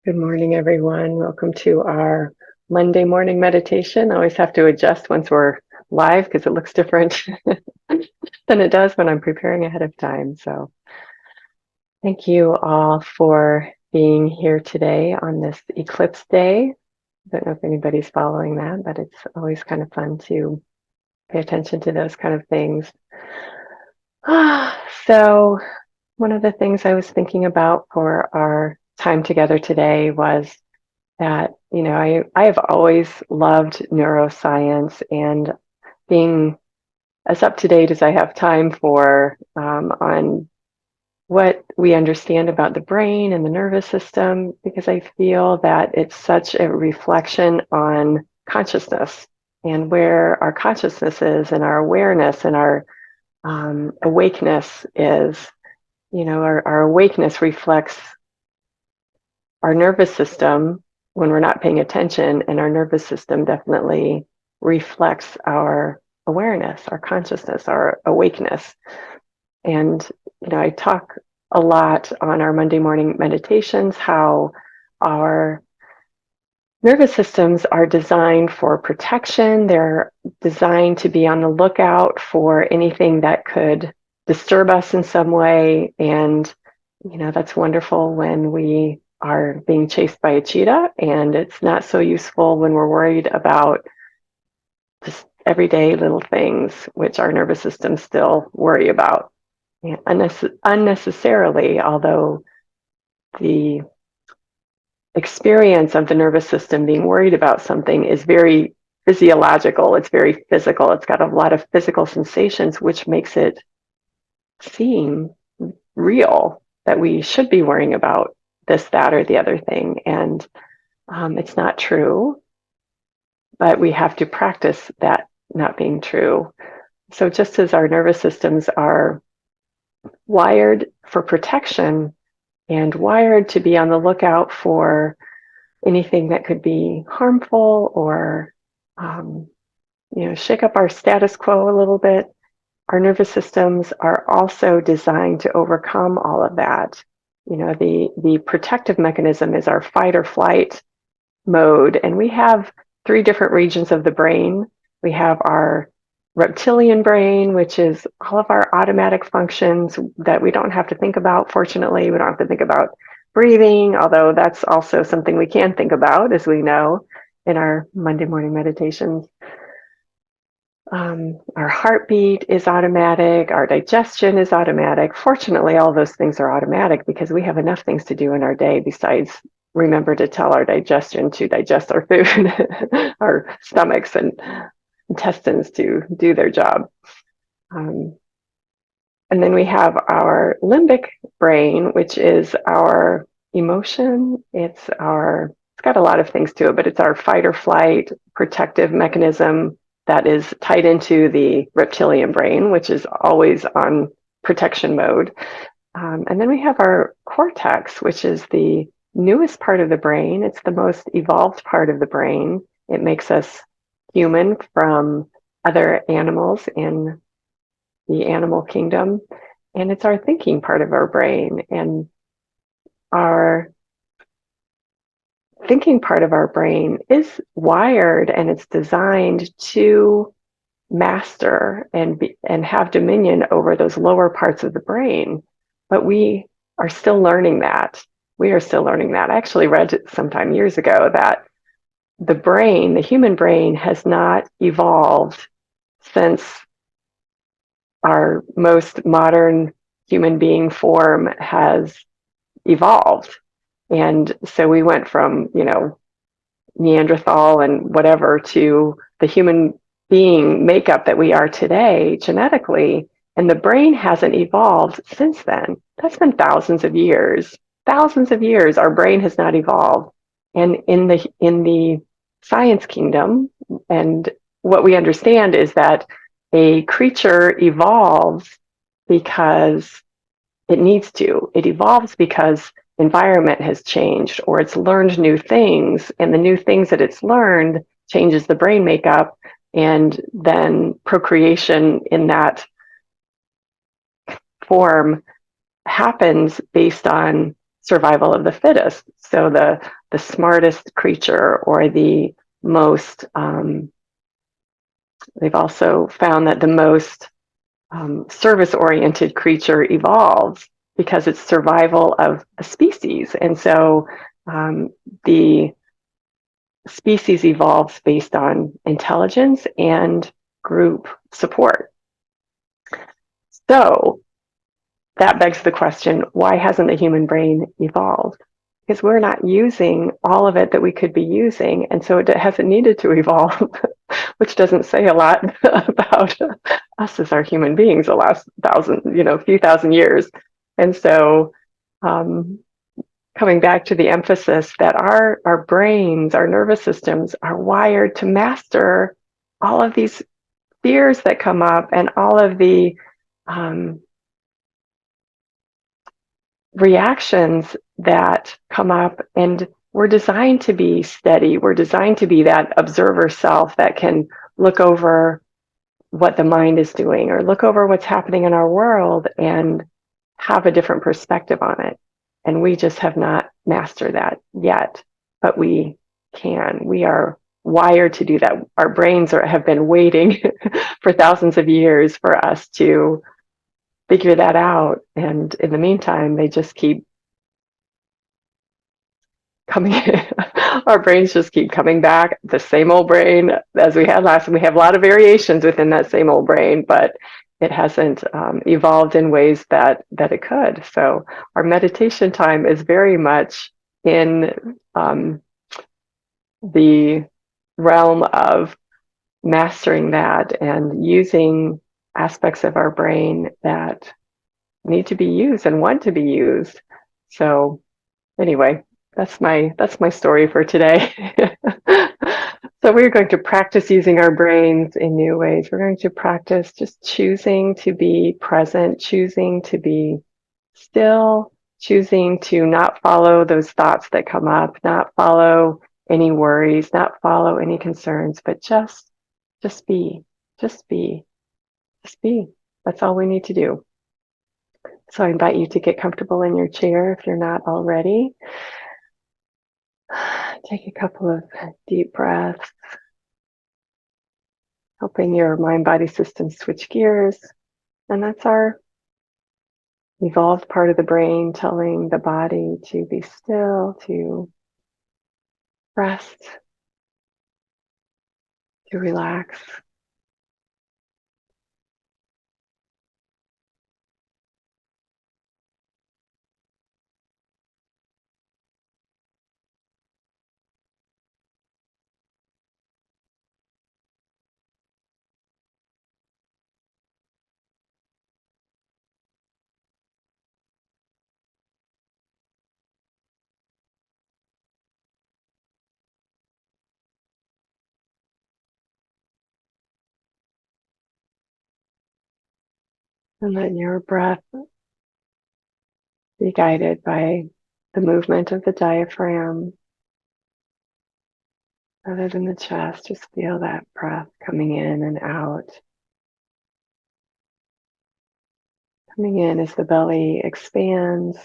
Good morning, everyone. Welcome to our Monday morning meditation. I always have to adjust once we're live because it looks different than it does when I'm preparing ahead of time. So thank you all for being here today on this eclipse day. I don't know if anybody's following that, but it's always kind of fun to pay attention to those kind of things. So one of the things I was thinking about for our time together today was that, I have always loved neuroscience and being as up to date as I have time for on what we understand about the brain and the nervous system, because I feel that it's such a reflection on consciousness and where our consciousness is and our awareness and our awakeness is. Our awakeness reflects our nervous system when we're not paying attention, and our nervous system definitely reflects our awareness, our consciousness, our awakeness. And, I talk a lot on our Monday morning meditations how our nervous systems are designed for protection. They're designed to be on the lookout for anything that could disturb us in some way. And, that's wonderful when we are being chased by a cheetah, and it's not so useful when we're worried about just everyday little things, which our nervous systems still worry about. Yeah, unnecessarily, although the experience of the nervous system being worried about something is very physiological, it's very physical, it's got a lot of physical sensations, which makes it seem real that we should be worrying about this, that, or the other thing. And it's not true, but we have to practice that not being true. So just as our nervous systems are wired for protection and wired to be on the lookout for anything that could be harmful or shake up our status quo a little bit, our nervous systems are also designed to overcome all of that. The protective mechanism is our fight or flight mode, and we have three different regions of the brain. We have our reptilian brain, which is all of our automatic functions that we don't have to think about. Fortunately, we don't have to think about breathing, although that's also something we can think about, as we know in our Monday morning meditations. Our heartbeat is automatic, our digestion is automatic. Fortunately, all those things are automatic because we have enough things to do in our day besides remember to tell our digestion to digest our food, our stomachs and intestines to do their job. Um, and then we have our limbic brain, which is our emotion. It's got a lot of things to it, but it's our fight or flight protective mechanism that is tied into the reptilian brain, which is always on protection mode. And then we have our cortex, which is the newest part of the brain. It's the most evolved part of the brain. It makes us human from other animals in the animal kingdom. And it's our thinking part of our brain. And our thinking part of our brain is wired and it's designed to master and have dominion over those lower parts of the brain. But we are still learning that. We are still learning that. I actually read sometime years ago that the human brain, has not evolved since our most modern human being form has evolved. And so we went from, Neanderthal and whatever to the human being makeup that we are today genetically. And the brain hasn't evolved since then. That's been thousands of years. Thousands of years, our brain has not evolved. And in the science kingdom, and what we understand is that a creature evolves because it needs to. It evolves because environment has changed or it's learned new things, and the new things that it's learned changes the brain makeup, and then procreation in that form happens based on survival of the fittest. So the smartest creature or the most, they've also found that the most service-oriented creature evolves because it's survival of a species. And so the species evolves based on intelligence and group support. So that begs the question, why hasn't the human brain evolved? Because we're not using all of it that we could be using, and so it hasn't needed to evolve, which doesn't say a lot about us as our human beings the last few thousand years. And so um, coming back to the emphasis that our brains, our nervous systems are wired to master all of these fears that come up and all of the um, reactions that come up, and we're designed to be steady. We're designed to be that observer self that can look over what the mind is doing or look over what's happening in our world and have a different perspective on it. And we just have not mastered that yet, but we can. We are wired to do that. Our brains have been waiting for thousands of years for us to figure that out. And in the meantime, they just keep coming. Our brains just keep coming back. The same old brain as we had last time. We have a lot of variations within that same old brain, but it hasn't evolved in ways that it could. So our meditation time is very much in the realm of mastering that and using aspects of our brain that need to be used and want to be used. So anyway, that's my story for today. So we're going to practice using our brains in new ways. We're going to practice just choosing to be present, choosing to be still, choosing to not follow those thoughts that come up, not follow any worries, not follow any concerns, but just be, just be, just be. That's all we need to do. So I invite you to get comfortable in your chair if you're not already. Take a couple of deep breaths, helping your mind-body system switch gears. And that's our evolved part of the brain telling the body to be still, to rest, to relax. And let your breath be guided by the movement of the diaphragm rather than the chest. Just feel that breath coming in and out. Coming in as the belly expands,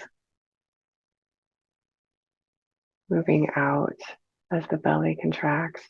moving out as the belly contracts.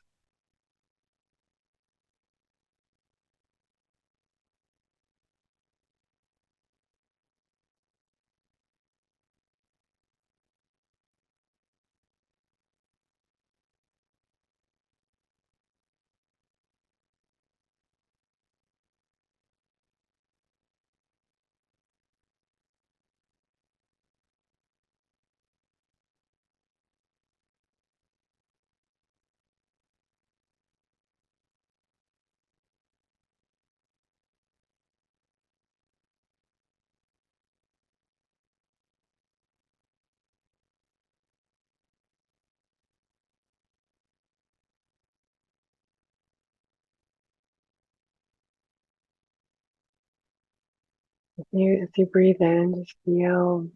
As you breathe in, just feel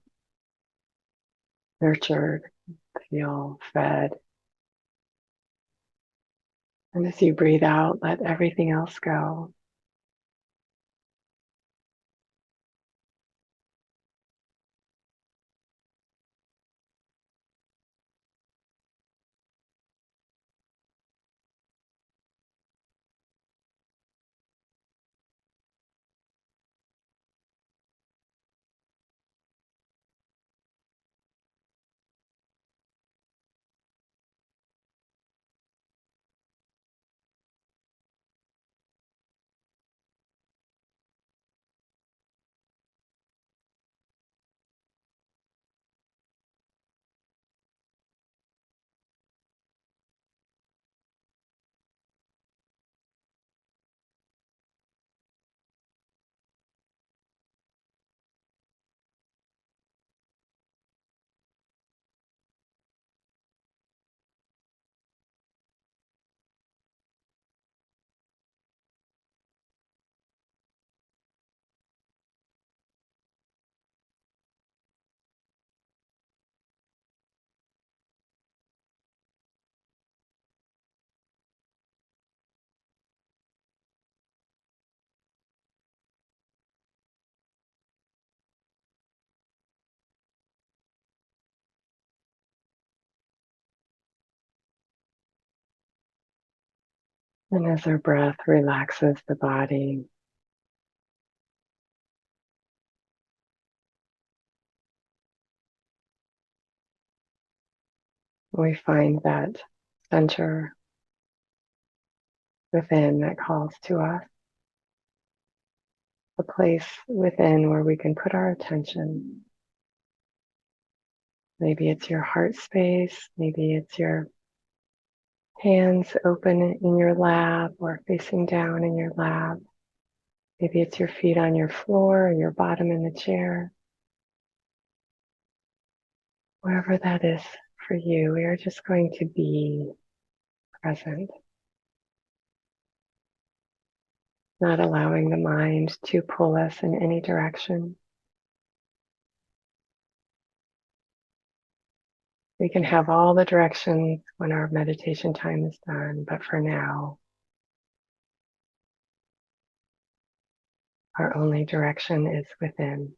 nurtured, feel fed. And as you breathe out, let everything else go. And as our breath relaxes the body, we find that center within that calls to us, a place within where we can put our attention. Maybe it's your heart space, maybe it's your hands open in your lap or facing down in your lap. Maybe it's your feet on your floor or your bottom in the chair. Wherever that is for you, we are just going to be present, not allowing the mind to pull us in any direction. We can have all the directions when our meditation time is done, but for now, our only direction is within.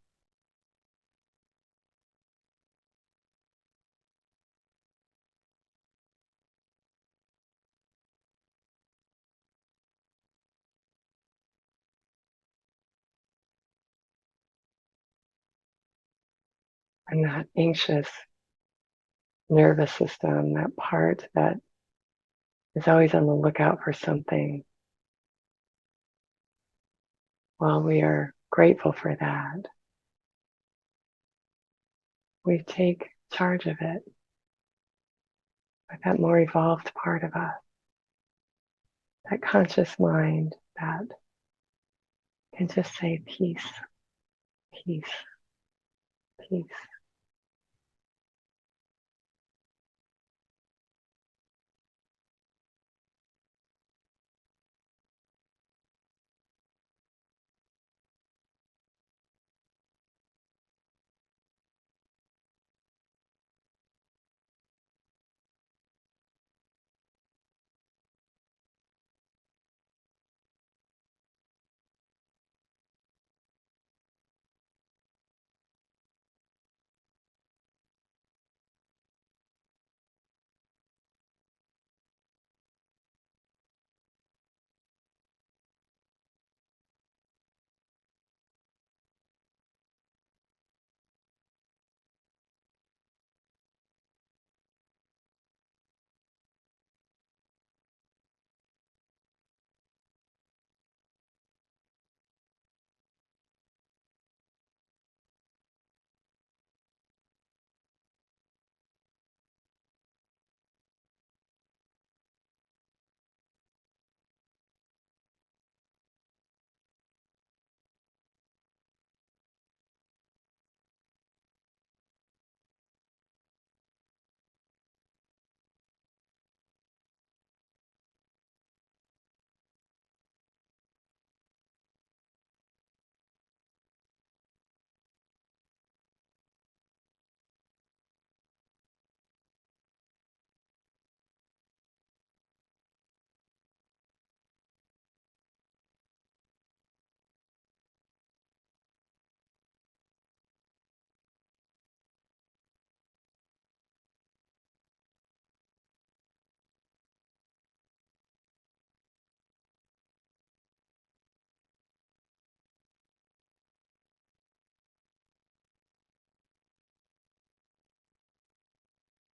And that anxious nervous system, that part that is always on the lookout for something, while we are grateful for that, we take charge of it with that more evolved part of us, that conscious mind that can just say peace, peace, peace.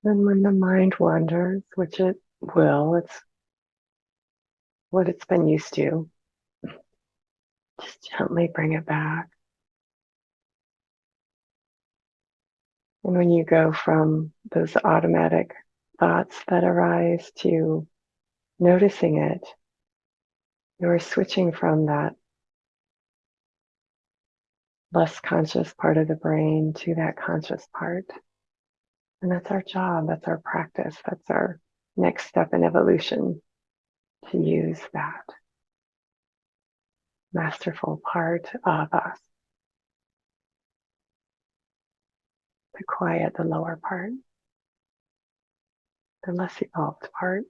And when the mind wanders, which it will, it's what it's been used to, just gently bring it back. And when you go from those automatic thoughts that arise to noticing it, you're switching from that less conscious part of the brain to that conscious part. And that's our job, that's our practice, that's our next step in evolution, to use that masterful part of us to quiet the lower part, the less evolved part.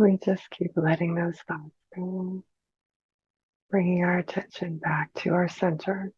We just keep letting those thoughts go, bringing our attention back to our center.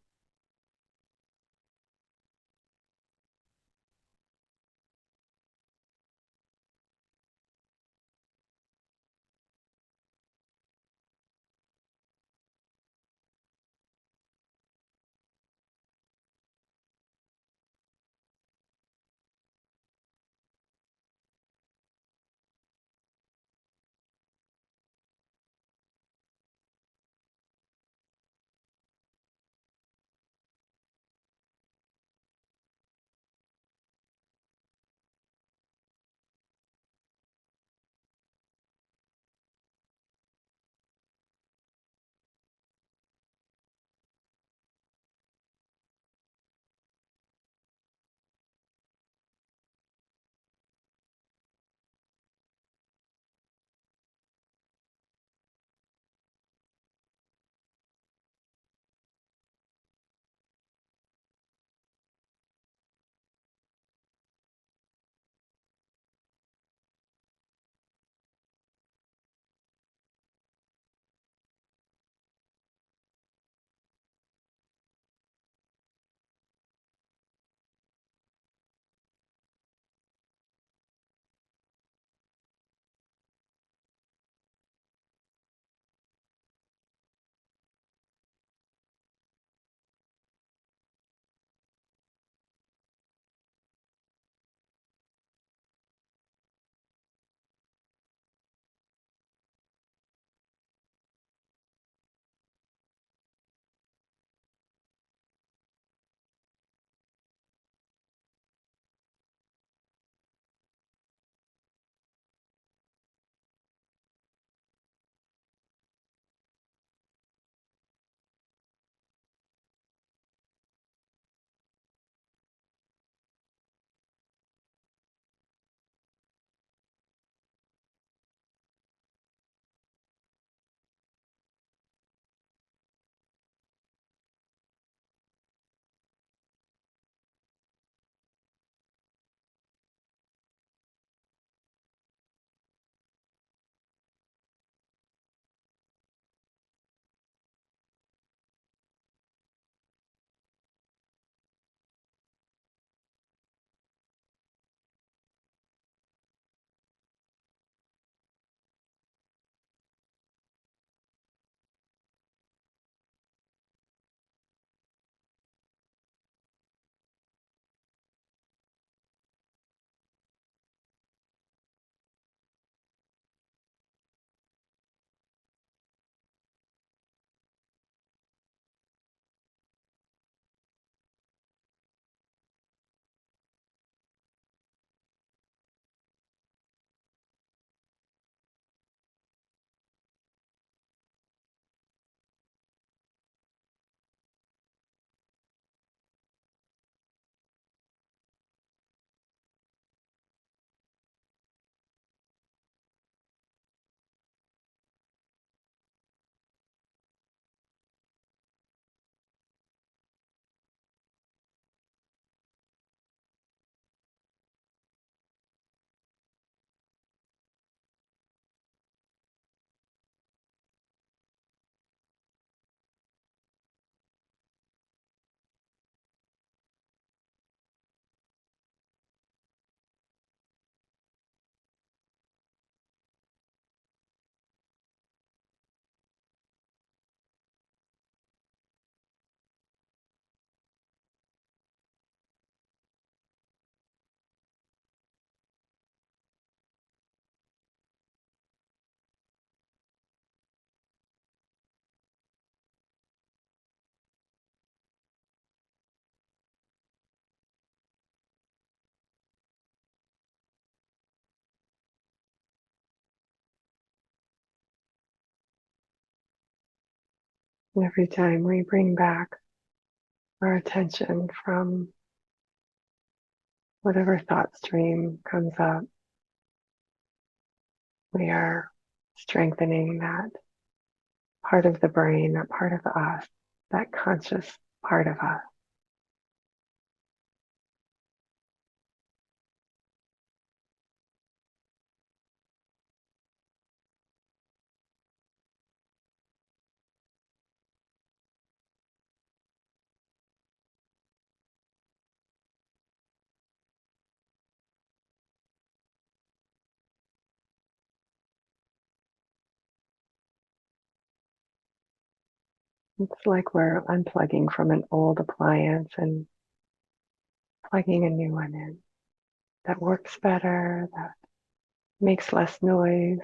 Every time we bring back our attention from whatever thought stream comes up, we are strengthening that part of the brain, that part of us, that conscious part of us. It's like we're unplugging from an old appliance and plugging a new one in that works better, that makes less noise.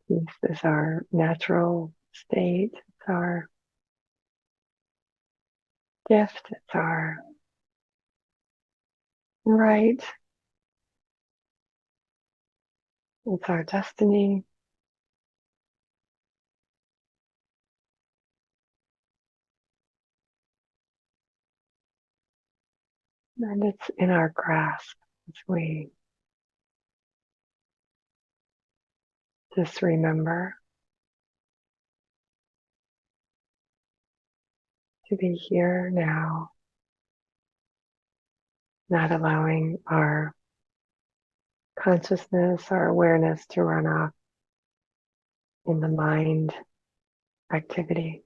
Peace is our natural state. It's our gift. It's our right. It's our destiny. And it's in our grasp as we just remember to be here now, not allowing our consciousness, our awareness to run off in the mind activity.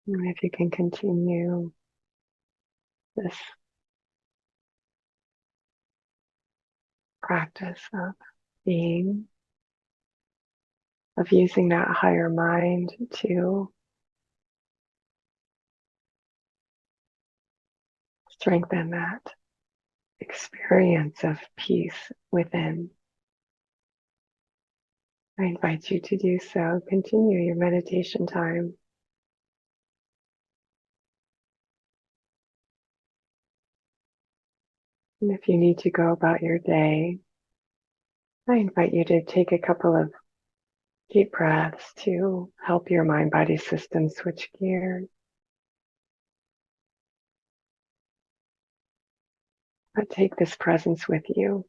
And if you can continue this practice of being, of using that higher mind to strengthen that experience of peace within. I invite you to do so. Continue your meditation time. And if you need to go about your day, I invite you to take a couple of deep breaths to help your mind body system switch gears. But take this presence with you.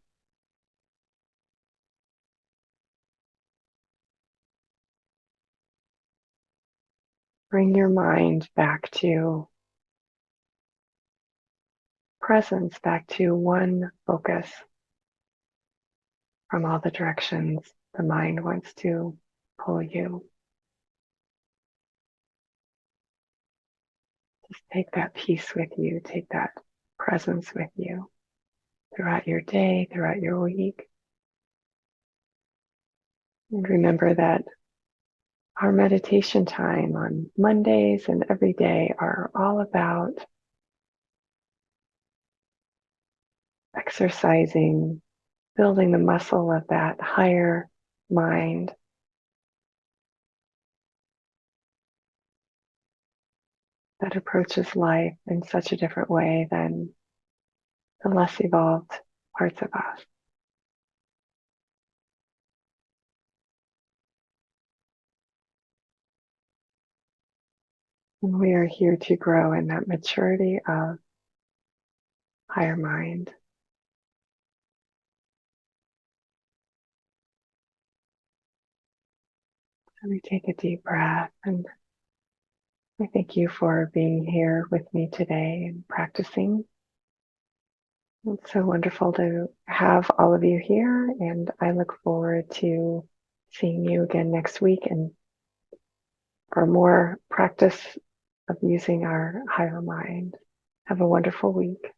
Bring your mind back to presence, back to one focus from all the directions the mind wants to pull you. Just take that peace with you, take that presence with you throughout your day, throughout your week. And remember that our meditation time on Mondays and every day are all about exercising, building the muscle of that higher mind that approaches life in such a different way than the less evolved parts of us. And we are here to grow in that maturity of higher mind. So we take a deep breath, and I thank you for being here with me today and practicing. It's so wonderful to have all of you here, and I look forward to seeing you again next week and for more practice of using our higher mind. Have a wonderful week.